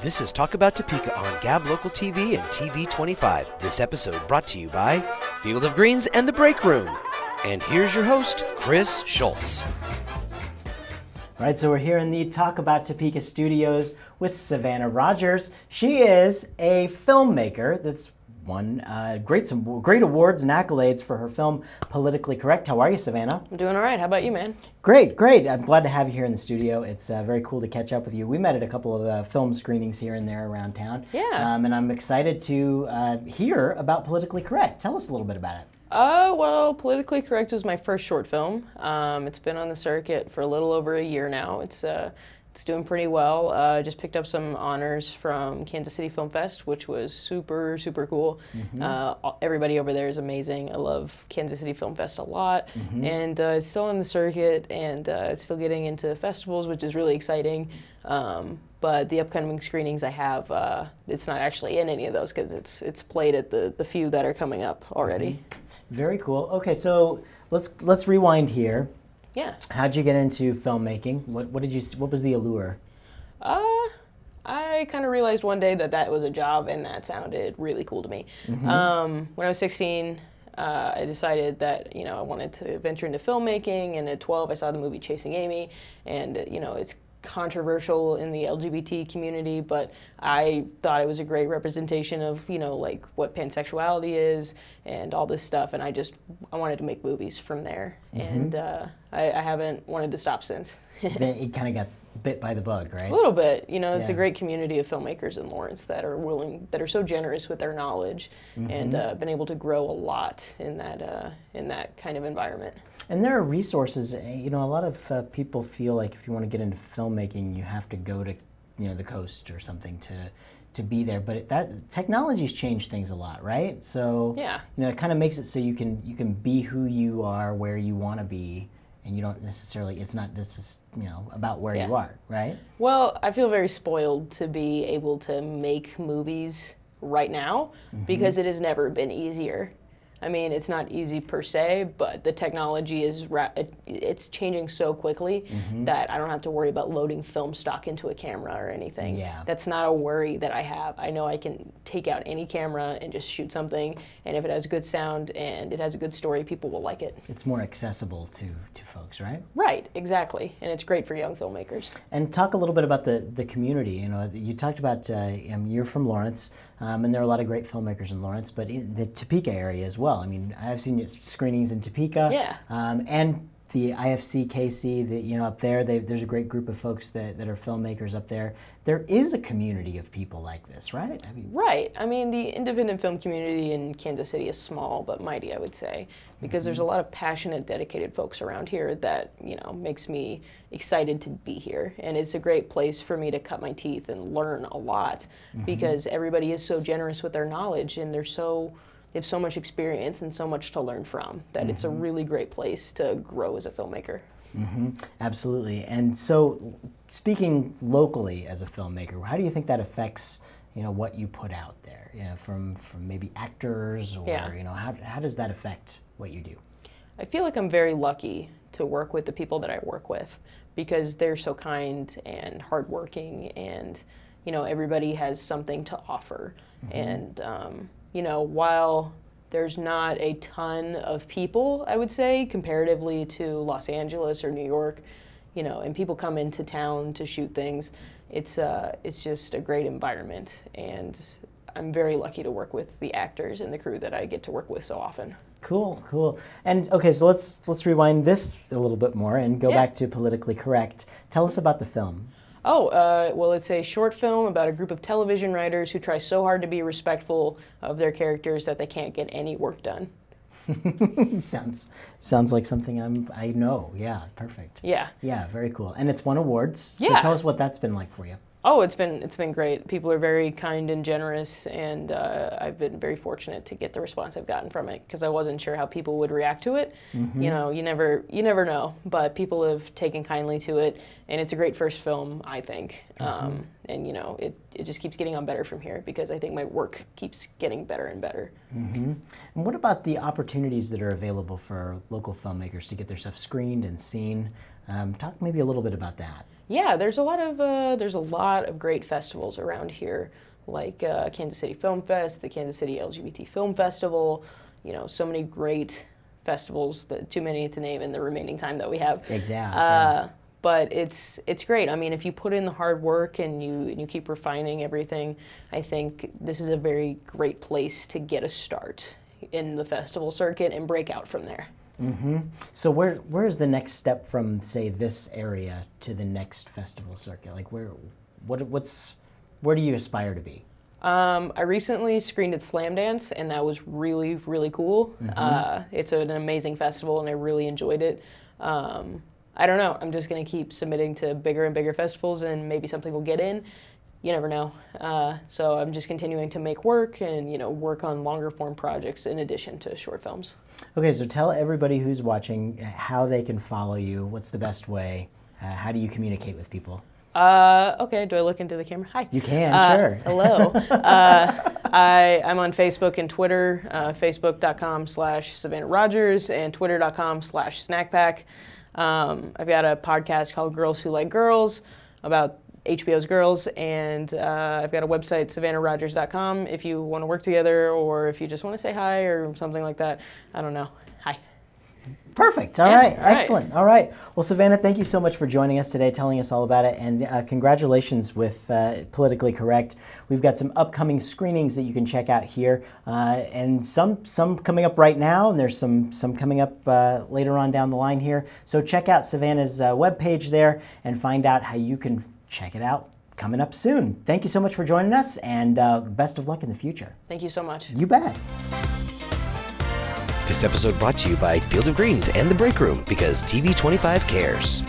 This is Talk About Topeka on Gab Local TV and TV 25. This episode brought to you by Field of Greens and The Break Room. And here's your host, Chris Schultz. All right, so we're here in the Talk About Topeka studios with Savannah Rodgers. She is a filmmaker that's won some great awards and accolades for her film Politically Correct. How are you, Savannah? I'm doing all right. How about you, man? Great. I'm glad to have you here in the studio. It's very cool to catch up with you. We met at a couple of film screenings here and there around town. Yeah. And I'm excited to hear about Politically Correct. Tell us a little bit about it. Well, Politically Correct was my first short film. It's been on the circuit for a little over a year now. It's doing pretty well. Just picked up some honors from Kansas City Film Fest, which was super, super cool. Mm-hmm. Everybody over there is amazing. I love Kansas City Film Fest a lot. Mm-hmm. And it's still on the circuit, and it's still getting into festivals, which is really exciting. But the upcoming screenings I have, it's not actually in any of those because it's played at the few that are coming up already. Mm-hmm. Very cool. Okay, so let's rewind here. Yeah. How'd you get into filmmaking? What was the allure? I kind of realized one day that was a job, and that sounded really cool to me. Mm-hmm. When I was 16, I decided that I wanted to venture into filmmaking, and at 12 I saw the movie Chasing Amy, and it's controversial in the LGBT community, but I thought it was a great representation of like what pansexuality is and all this stuff, and I wanted to make movies from there. Mm-hmm. And I haven't wanted to stop since. It kind of got bit by the bug, right? A little bit. It's a great community of filmmakers in Lawrence that are so generous with their knowledge. Mm-hmm. And been able to grow a lot in that kind of environment. And there are resources. A lot of people feel like if you want to get into filmmaking, you have to go to the coast or something to be there. But that technology's changed things a lot, right? So it kind of makes it so you can be who you are, where you want to be. And you don't necessarily, it's not just, about where you are, right? Well, I feel very spoiled to be able to make movies right now, mm-hmm. because it has never been easier. I mean, it's not easy per se, but the technology it's changing so quickly, mm-hmm. that I don't have to worry about loading film stock into a camera or anything. Yeah. That's not a worry that I have. I know I can take out any camera and just shoot something, and if it has good sound and it has a good story, people will like it. It's more accessible to folks, right? Right, exactly, and it's great for young filmmakers. And talk a little bit about the community. You talked about, you're from Lawrence, and there are a lot of great filmmakers in Lawrence, but in the Topeka area as well. I mean, I've seen screenings in Topeka, and the IFC-KC, up there, there's a great group of folks that are filmmakers up there. There is a community of people like this, right? Right. I mean, the independent film community in Kansas City is small but mighty, I would say, because mm-hmm. there's a lot of passionate, dedicated folks around here that, makes me excited to be here. And it's a great place for me to cut my teeth and learn a lot, mm-hmm. because everybody is so generous with their knowledge, and they have so much experience and so much to learn from that mm-hmm. it's a really great place to grow as a filmmaker. Mm-hmm. Absolutely. And so, speaking locally as a filmmaker, how do you think that affects what you put out there? From maybe actors, or how does that affect what you do? I feel like I'm very lucky to work with the people that I work with, because they're so kind and hardworking, and everybody has something to offer. Mm-hmm. And while there's not a ton of people, I would say, comparatively to Los Angeles or New York, and people come into town to shoot things, it's just a great environment, and I'm very lucky to work with the actors and the crew that I get to work with so often. Cool. And okay, so let's rewind this a little bit more and go back to Politically Correct. Tell us about the film. Well, it's a short film about a group of television writers who try so hard to be respectful of their characters that they can't get any work done. Sounds like something I know. Yeah, perfect. Yeah. Yeah, very cool. And it's won awards. So tell us what that's been like for you. Oh, it's been great. People are very kind and generous, and I've been very fortunate to get the response I've gotten from it, because I wasn't sure how people would react to it. Mm-hmm. You never know, but people have taken kindly to it, and it's a great first film, I think. Mm-hmm. And it just keeps getting on better from here, because I think my work keeps getting better and better. Mm-hmm. And what about the opportunities that are available for local filmmakers to get their stuff screened and seen? Talk maybe a little bit about that. Yeah, there's a lot of great festivals around here, like Kansas City Film Fest, the Kansas City LGBT Film Festival. You know, so many great festivals, too many to name in the remaining time that we have. Exactly. But it's great. I mean, if you put in the hard work and you keep refining everything, I think this is a very great place to get a start in the festival circuit and break out from there. Mm-hmm. So where is the next step from, say, this area to the next festival circuit? Like where do you aspire to be? I recently screened at Slamdance, and that was really, really cool. It's an amazing festival, and I really enjoyed it. I don't know. I'm just going to keep submitting to bigger and bigger festivals, and maybe something will get in. You never know. So I'm just continuing to make work and, work on longer form projects in addition to short films. Okay, so tell everybody who's watching how they can follow you. What's the best way? How do you communicate with people? Okay, do I look into the camera? Hi. You can, sure. Hello. I'm on Facebook and Twitter, facebook.com/Savannah Rodgers and twitter.com/snackpack. I've got a podcast called Girls Who Like Girls about HBO's Girls, and I've got a website, savannahrodgers.com, if you want to work together or if you just want to say hi or something like that. I don't know. Hi. Perfect. All right. Excellent. All right. Well, Savannah, thank you so much for joining us today, telling us all about it, and congratulations with Politically Correct. We've got some upcoming screenings that you can check out here, and some coming up right now, and there's some coming up later on down the line here. So check out Savannah's webpage there and find out how you can check it out coming up soon. Thank you so much for joining us, and best of luck in the future. Thank you so much. You bet. This episode brought to you by Field of Greens and The Break Room, because TV 25 cares.